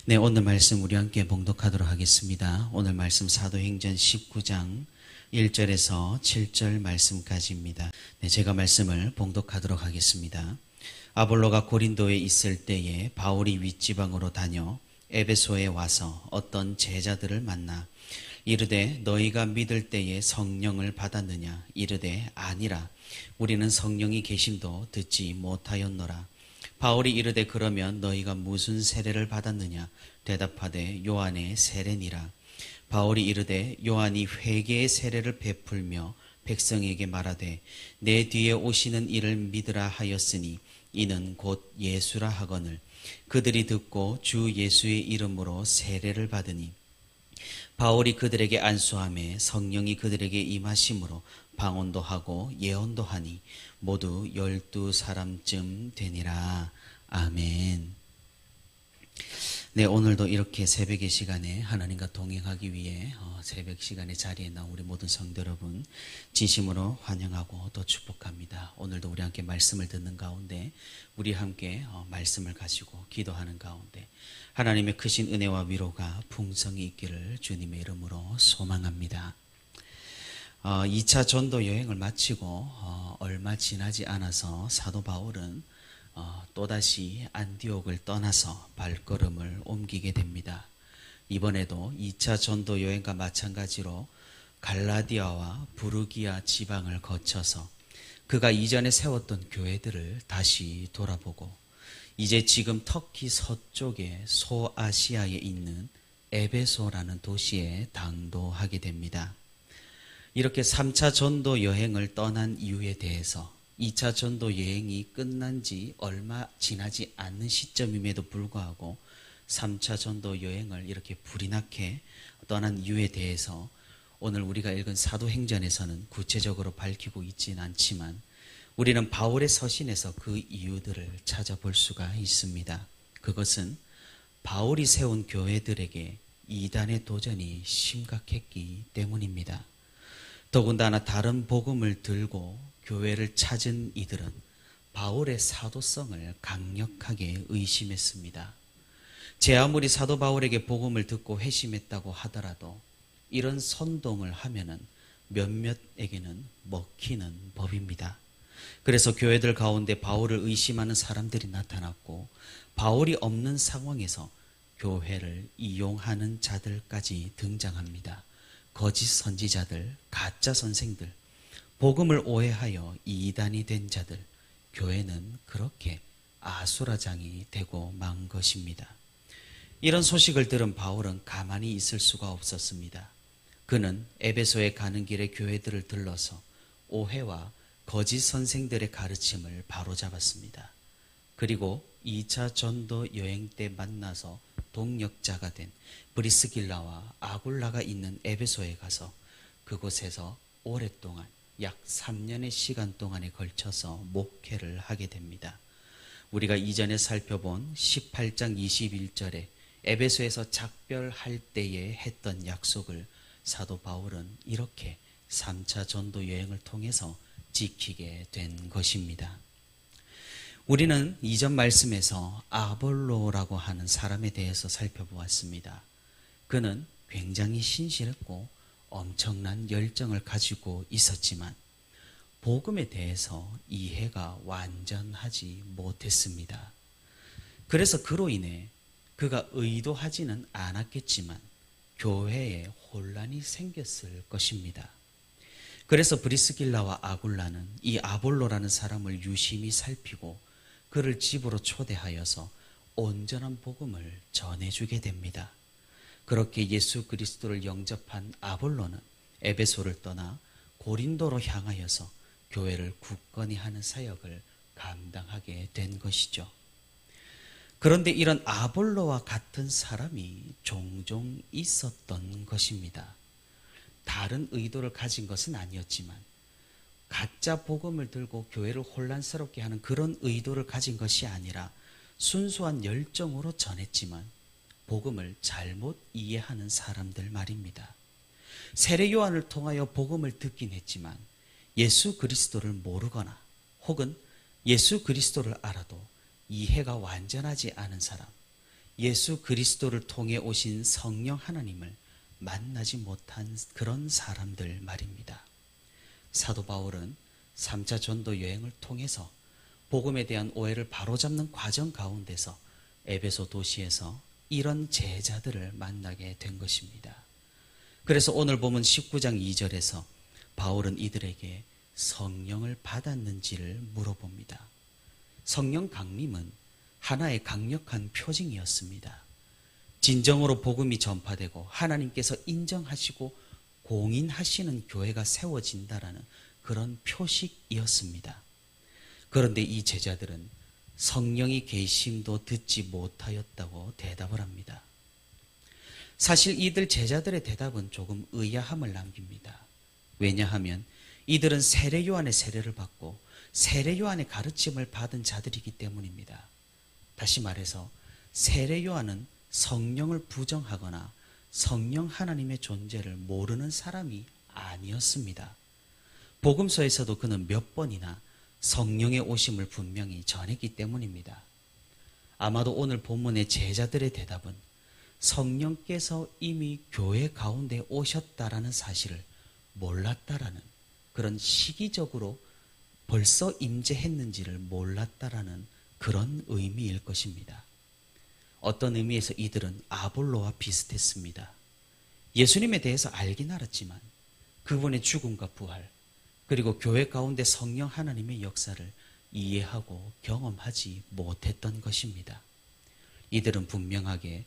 네, 오늘 말씀 우리 함께 봉독하도록 하겠습니다. 오늘 말씀 사도행전 19장 1절에서 7절 말씀까지입니다. 네, 제가 말씀을 봉독하도록 하겠습니다. 아볼로가 고린도에 있을 때에 바울이 윗지방으로 다녀 에베소에 와서 어떤 제자들을 만나 이르되 너희가 믿을 때에 성령을 받았느냐? 이르되 아니라 우리는 성령이 계심도 듣지 못하였노라. 바울이 이르되 그러면 너희가 무슨 세례를 받았느냐? 대답하되 요한의 세례니라. 바울이 이르되 요한이 회개의 세례를 베풀며 백성에게 말하되 내 뒤에 오시는 이를 믿으라 하였으니 이는 곧 예수라 하거늘 그들이 듣고 주 예수의 이름으로 세례를 받으니 바울이 그들에게 안수하매 성령이 그들에게 임하심으로 방언도 하고 예언도 하니 모두 12사람쯤 되니라. 아멘. 네, 오늘도 이렇게 새벽의 시간에 하나님과 동행하기 위해 새벽 시간의 자리에 나온 우리 모든 성도 여러분 진심으로 환영하고 또 축복합니다. 오늘도 우리 함께 말씀을 듣는 가운데 우리 함께 말씀을 가지고 기도하는 가운데 하나님의 크신 은혜와 위로가 풍성히 있기를 주님의 이름으로 소망합니다. 2차 전도 여행을 마치고 얼마 지나지 않아서 사도 바울은 또다시 안디옥을 떠나서 발걸음을 옮기게 됩니다. 이번에도 2차 전도 여행과 마찬가지로 갈라디아와 부르기아 지방을 거쳐서 그가 이전에 세웠던 교회들을 다시 돌아보고 이제 지금 터키 서쪽의 소아시아에 있는 에베소라는 도시에 당도하게 됩니다. 이렇게 3차 전도 여행을 떠난 이유에 대해서 2차 전도 여행이 끝난 지 얼마 지나지 않는 시점임에도 불구하고 3차 전도 여행을 이렇게 불이 나게 떠난 이유에 대해서 오늘 우리가 읽은 사도행전에서는 구체적으로 밝히고 있지는 않지만 우리는 바울의 서신에서 그 이유들을 찾아볼 수가 있습니다. 그것은 바울이 세운 교회들에게 이단의 도전이 심각했기 때문입니다. 더군다나 다른 복음을 들고 교회를 찾은 이들은 바울의 사도성을 강력하게 의심했습니다. 제 아무리 사도 바울에게 복음을 듣고 회심했다고 하더라도 이런 선동을 하면은 몇몇에게는 먹히는 법입니다. 그래서 교회들 가운데 바울을 의심하는 사람들이 나타났고 바울이 없는 상황에서 교회를 이용하는 자들까지 등장합니다. 거짓 선지자들, 가짜 선생들, 복음을 오해하여 이단이 된 자들, 교회는 그렇게 아수라장이 되고 만 것입니다. 이런 소식을 들은 바울은 가만히 있을 수가 없었습니다. 그는 에베소에 가는 길에 교회들을 들러서 오해와 거짓 선생들의 가르침을 바로잡았습니다. 그리고 2차 전도 여행 때 만나서 동역자가 된 브리스길라와 아굴라가 있는 에베소에 가서 그곳에서 오랫동안 약 3년의 시간 동안에 걸쳐서 목회를 하게 됩니다. 우리가 이전에 살펴본 18장 21절에 에베소에서 작별할 때에 했던 약속을 사도 바울은 이렇게 3차 전도 여행을 통해서 지키게 된 것입니다. 우리는 이전 말씀에서 아볼로라고 하는 사람에 대해서 살펴보았습니다. 그는 굉장히 신실했고 엄청난 열정을 가지고 있었지만 복음에 대해서 이해가 완전하지 못했습니다. 그래서 그로 인해 그가 의도하지는 않았겠지만 교회에 혼란이 생겼을 것입니다. 그래서 브리스길라와 아굴라는 이 아볼로라는 사람을 유심히 살피고 그를 집으로 초대하여서 온전한 복음을 전해주게 됩니다. 그렇게 예수 그리스도를 영접한 아볼로는 에베소를 떠나 고린도로 향하여서 교회를 굳건히 하는 사역을 감당하게 된 것이죠. 그런데 이런 아볼로와 같은 사람이 종종 있었던 것입니다. 다른 의도를 가진 것은 아니었지만 가짜 복음을 들고 교회를 혼란스럽게 하는 그런 의도를 가진 것이 아니라 순수한 열정으로 전했지만 복음을 잘못 이해하는 사람들 말입니다. 세례 요한을 통하여 복음을 듣긴 했지만 예수 그리스도를 모르거나 혹은 예수 그리스도를 알아도 이해가 완전하지 않은 사람, 예수 그리스도를 통해 오신 성령 하나님을 만나지 못한 그런 사람들 말입니다. 사도 바울은 3차 전도 여행을 통해서 복음에 대한 오해를 바로잡는 과정 가운데서 에베소 도시에서 이런 제자들을 만나게 된 것입니다. 그래서 오늘 보면 19장 2절에서 바울은 이들에게 성령을 받았는지를 물어봅니다. 성령 강림은 하나의 강력한 표징이었습니다. 진정으로 복음이 전파되고 하나님께서 인정하시고 공인하시는 교회가 세워진다라는 그런 표식이었습니다. 그런데 이 제자들은 성령이 계심도 듣지 못하였다고 대답을 합니다. 사실 이들 제자들의 대답은 조금 의아함을 남깁니다. 왜냐하면 이들은 세례 요한의 세례를 받고 세례 요한의 가르침을 받은 자들이기 때문입니다. 다시 말해서 세례 요한은 성령을 부정하거나 성령 하나님의 존재를 모르는 사람이 아니었습니다. 복음서에서도 그는 몇 번이나 성령의 오심을 분명히 전했기 때문입니다. 아마도 오늘 본문의 제자들의 대답은 성령께서 이미 교회 가운데 오셨다라는 사실을 몰랐다라는, 그런 시기적으로 벌써 임재했는지를 몰랐다라는 그런 의미일 것입니다. 어떤 의미에서 이들은 아볼로와 비슷했습니다. 예수님에 대해서 알긴 알았지만 그분의 죽음과 부활, 그리고 교회 가운데 성령 하나님의 역사를 이해하고 경험하지 못했던 것입니다. 이들은 분명하게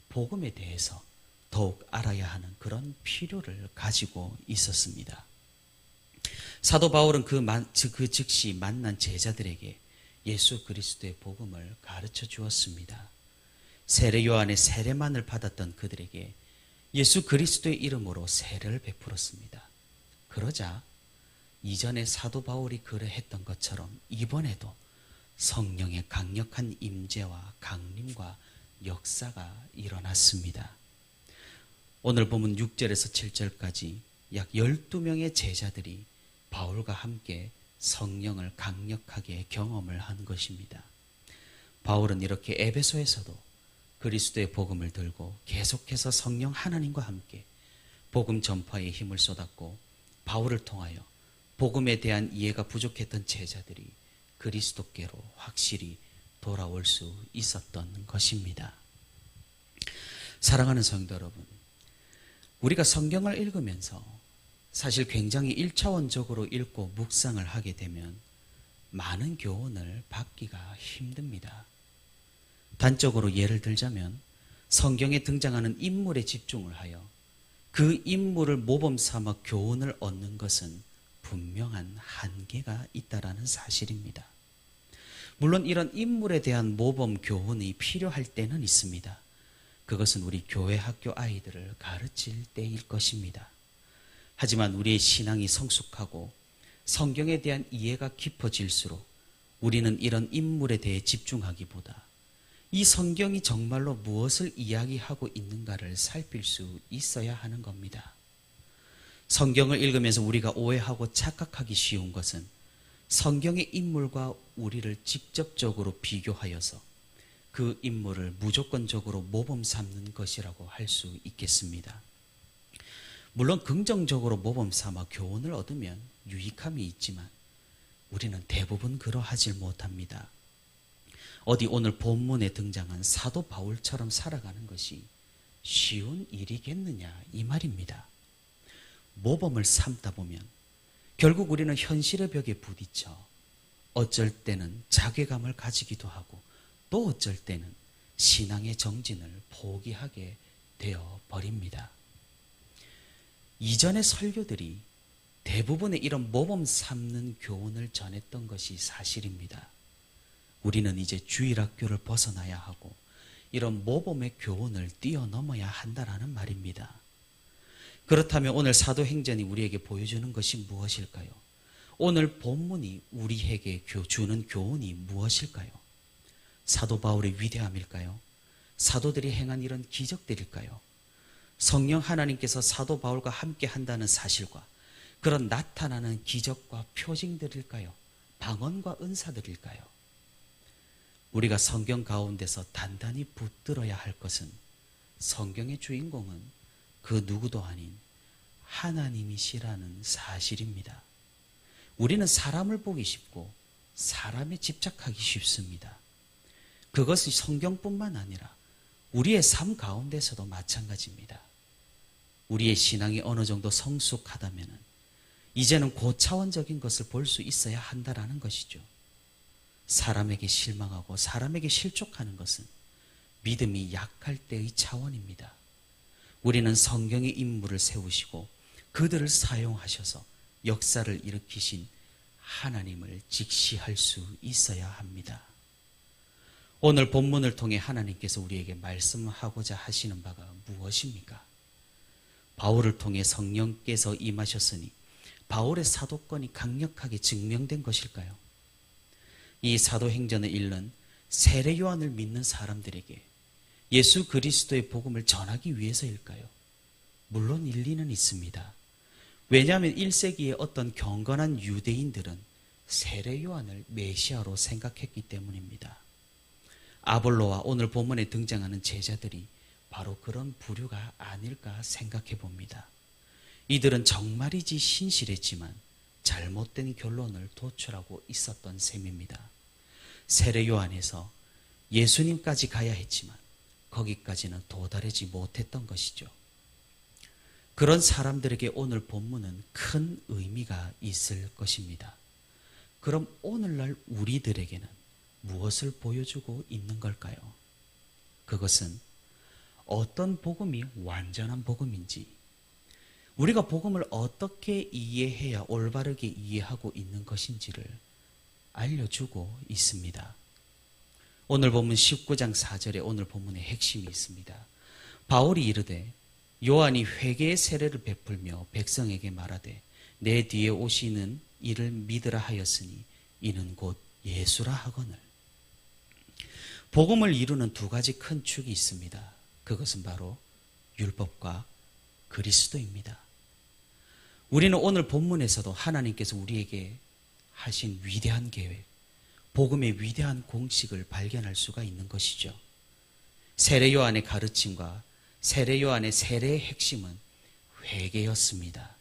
복음에 대해서 더욱 알아야 하는 그런 필요를 가지고 있었습니다. 사도 바울은 그 즉시 만난 제자들에게 예수 그리스도의 복음을 가르쳐 주었습니다. 세례 요한의 세례만을 받았던 그들에게 예수 그리스도의 이름으로 세례를 베풀었습니다. 그러자 이전에 사도 바울이 그러했던 것처럼 이번에도 성령의 강력한 임재와 강림과 역사가 일어났습니다. 오늘 보면 6절에서 7절까지 약 12명의 제자들이 바울과 함께 성령을 강력하게 경험을 한 것입니다. 바울은 이렇게 에베소에서도 그리스도의 복음을 들고 계속해서 성령 하나님과 함께 복음 전파에 힘을 쏟았고, 바울을 통하여 복음에 대한 이해가 부족했던 제자들이 그리스도께로 확실히 돌아올 수 있었던 것입니다. 사랑하는 성도 여러분, 우리가 성경을 읽으면서 사실 굉장히 1차원적으로 읽고 묵상을 하게 되면 많은 교훈을 받기가 힘듭니다. 단적으로 예를 들자면 성경에 등장하는 인물에 집중을 하여 그 인물을 모범 삼아 교훈을 얻는 것은 분명한 한계가 있다라는 사실입니다. 물론 이런 인물에 대한 모범 교훈이 필요할 때는 있습니다. 그것은 우리 교회 학교 아이들을 가르칠 때일 것입니다. 하지만 우리의 신앙이 성숙하고 성경에 대한 이해가 깊어질수록 우리는 이런 인물에 대해 집중하기보다 이 성경이 정말로 무엇을 이야기하고 있는가를 살필 수 있어야 하는 겁니다. 성경을 읽으면서 우리가 오해하고 착각하기 쉬운 것은 성경의 인물과 우리를 직접적으로 비교하여서 그 인물을 무조건적으로 모범 삼는 것이라고 할 수 있겠습니다. 물론 긍정적으로 모범 삼아 교훈을 얻으면 유익함이 있지만 우리는 대부분 그러하지 못합니다. 어디 오늘 본문에 등장한 사도 바울처럼 살아가는 것이 쉬운 일이겠느냐 이 말입니다. 모범을 삼다 보면 결국 우리는 현실의 벽에 부딪혀 어쩔 때는 자괴감을 가지기도 하고 또 어쩔 때는 신앙의 정진을 포기하게 되어 버립니다. 이전의 설교들이 대부분의 이런 모범 삼는 교훈을 전했던 것이 사실입니다. 우리는 이제 주일학교를 벗어나야 하고 이런 모범의 교훈을 뛰어넘어야 한다라는 말입니다. 그렇다면 오늘 사도행전이 우리에게 보여주는 것이 무엇일까요? 오늘 본문이 우리에게 주는 교훈이 무엇일까요? 사도 바울의 위대함일까요? 사도들이 행한 이런 기적들일까요? 성령 하나님께서 사도 바울과 함께 한다는 사실과 그런 나타나는 기적과 표징들일까요? 방언과 은사들일까요? 우리가 성경 가운데서 단단히 붙들어야 할 것은 성경의 주인공은 그 누구도 아닌 하나님이시라는 사실입니다. 우리는 사람을 보기 쉽고 사람에 집착하기 쉽습니다. 그것이 성경뿐만 아니라 우리의 삶 가운데서도 마찬가지입니다. 우리의 신앙이 어느 정도 성숙하다면 이제는 고차원적인 것을 볼 수 있어야 한다라는 것이죠. 사람에게 실망하고 사람에게 실족하는 것은 믿음이 약할 때의 차원입니다. 우리는 성경의 인물을 세우시고 그들을 사용하셔서 역사를 일으키신 하나님을 직시할 수 있어야 합니다. 오늘 본문을 통해 하나님께서 우리에게 말씀하고자 하시는 바가 무엇입니까? 바울을 통해 성령께서 임하셨으니 바울의 사도권이 강력하게 증명된 것일까요? 이 사도행전을 읽는 세례 요한을 믿는 사람들에게 예수 그리스도의 복음을 전하기 위해서일까요? 물론 일리는 있습니다. 왜냐하면 1세기의 어떤 경건한 유대인들은 세례 요한을 메시아로 생각했기 때문입니다. 아볼로와 오늘 본문에 등장하는 제자들이 바로 그런 부류가 아닐까 생각해 봅니다. 이들은 정말이지 신실했지만 잘못된 결론을 도출하고 있었던 셈입니다. 세례 요한에서 예수님까지 가야 했지만 거기까지는 도달하지 못했던 것이죠. 그런 사람들에게 오늘 본문은 큰 의미가 있을 것입니다. 그럼 오늘날 우리들에게는 무엇을 보여주고 있는 걸까요? 그것은 어떤 복음이 완전한 복음인지, 우리가 복음을 어떻게 이해해야 올바르게 이해하고 있는 것인지를 알려주고 있습니다. 오늘 본문 19장 4절에 오늘 본문의 핵심이 있습니다. 바울이 이르되 요한이 회개의 세례를 베풀며 백성에게 말하되 내 뒤에 오시는 이를 믿으라 하였으니 이는 곧 예수라 하거늘. 복음을 이루는 두 가지 큰 축이 있습니다. 그것은 바로 율법과 그리스도입니다. 우리는 오늘 본문에서도 하나님께서 우리에게 하신 위대한 계획, 복음의 위대한 공식을 발견할 수가 있는 것이죠. 세례 요한의 가르침과 세례 요한의 세례의 핵심은 회개였습니다.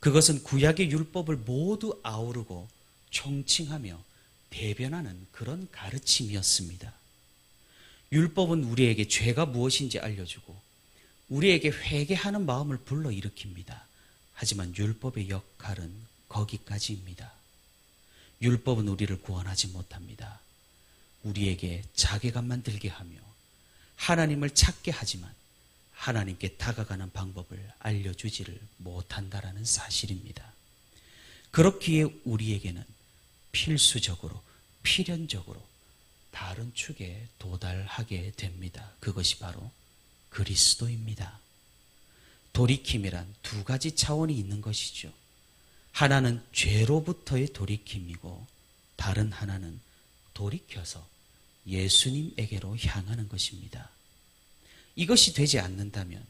그것은 구약의 율법을 모두 아우르고 총칭하며 대변하는 그런 가르침이었습니다. 율법은 우리에게 죄가 무엇인지 알려주고 우리에게 회개하는 마음을 불러일으킵니다. 하지만 율법의 역할은 거기까지입니다. 율법은 우리를 구원하지 못합니다. 우리에게 자괴감만 들게 하며 하나님을 찾게 하지만 하나님께 다가가는 방법을 알려주지를 못한다라는 사실입니다. 그렇기에 우리에게는 필수적으로, 필연적으로 다른 축에 도달하게 됩니다. 그것이 바로 그리스도입니다. 돌이킴이란 두 가지 차원이 있는 것이죠. 하나는 죄로부터의 돌이킴이고 다른 하나는 돌이켜서 예수님에게로 향하는 것입니다. 이것이 되지 않는다면,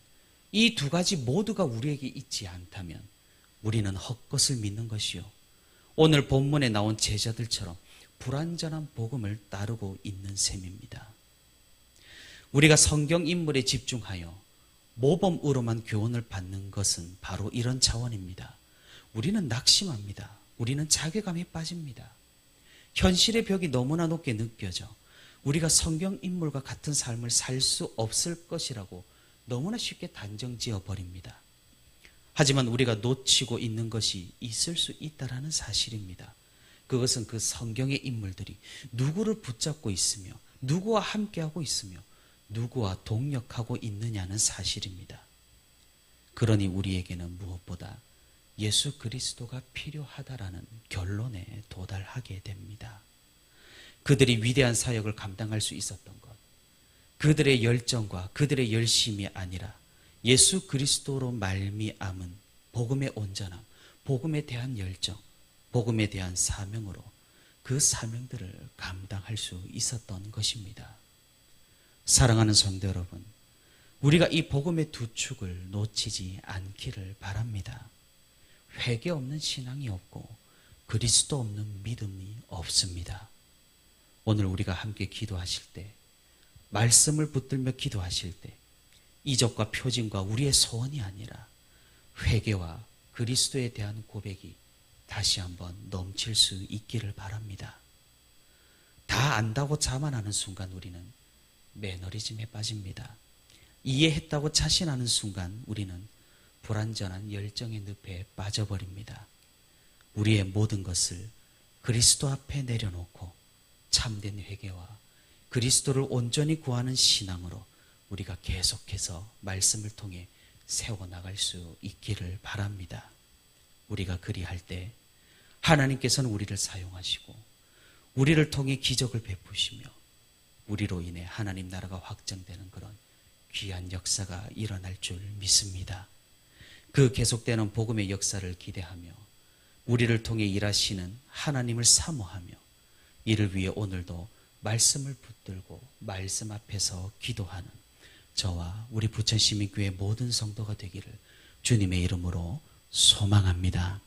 이 두 가지 모두가 우리에게 있지 않다면 우리는 헛것을 믿는 것이요, 오늘 본문에 나온 제자들처럼 불완전한 복음을 따르고 있는 셈입니다. 우리가 성경 인물에 집중하여 모범으로만 교훈을 받는 것은 바로 이런 차원입니다. 우리는 낙심합니다. 우리는 자괴감에 빠집니다. 현실의 벽이 너무나 높게 느껴져 우리가 성경 인물과 같은 삶을 살 수 없을 것이라고 너무나 쉽게 단정지어 버립니다. 하지만 우리가 놓치고 있는 것이 있을 수 있다는 사실입니다. 그것은 그 성경의 인물들이 누구를 붙잡고 있으며 누구와 함께하고 있으며 누구와 동역하고 있느냐는 사실입니다. 그러니 우리에게는 무엇보다 예수 그리스도가 필요하다라는 결론에 도달하게 됩니다. 그들이 위대한 사역을 감당할 수 있었던 것, 그들의 열정과 그들의 열심이 아니라 예수 그리스도로 말미암은 복음의 온전함, 복음에 대한 열정, 복음에 대한 사명으로 그 사명들을 감당할 수 있었던 것입니다. 사랑하는 성도 여러분, 우리가 이 복음의 두 축을 놓치지 않기를 바랍니다. 회개 없는 신앙이 없고 그리스도 없는 믿음이 없습니다. 오늘 우리가 함께 기도하실 때, 말씀을 붙들며 기도하실 때 이적과 표징과 우리의 소원이 아니라 회개와 그리스도에 대한 고백이 다시 한번 넘칠 수 있기를 바랍니다. 다 안다고 자만하는 순간 우리는 매너리즘에 빠집니다. 이해했다고 자신하는 순간 우리는 불완전한 열정의 늪에 빠져버립니다. 우리의 모든 것을 그리스도 앞에 내려놓고 참된 회개와 그리스도를 온전히 구하는 신앙으로 우리가 계속해서 말씀을 통해 세워나갈 수 있기를 바랍니다. 우리가 그리할 때 하나님께서는 우리를 사용하시고 우리를 통해 기적을 베푸시며 우리로 인해 하나님 나라가 확장되는 그런 귀한 역사가 일어날 줄 믿습니다. 그 계속되는 복음의 역사를 기대하며 우리를 통해 일하시는 하나님을 사모하며 이를 위해 오늘도 말씀을 붙들고 말씀 앞에서 기도하는 저와 우리 부천시민교회 모든 성도가 되기를 주님의 이름으로 소망합니다.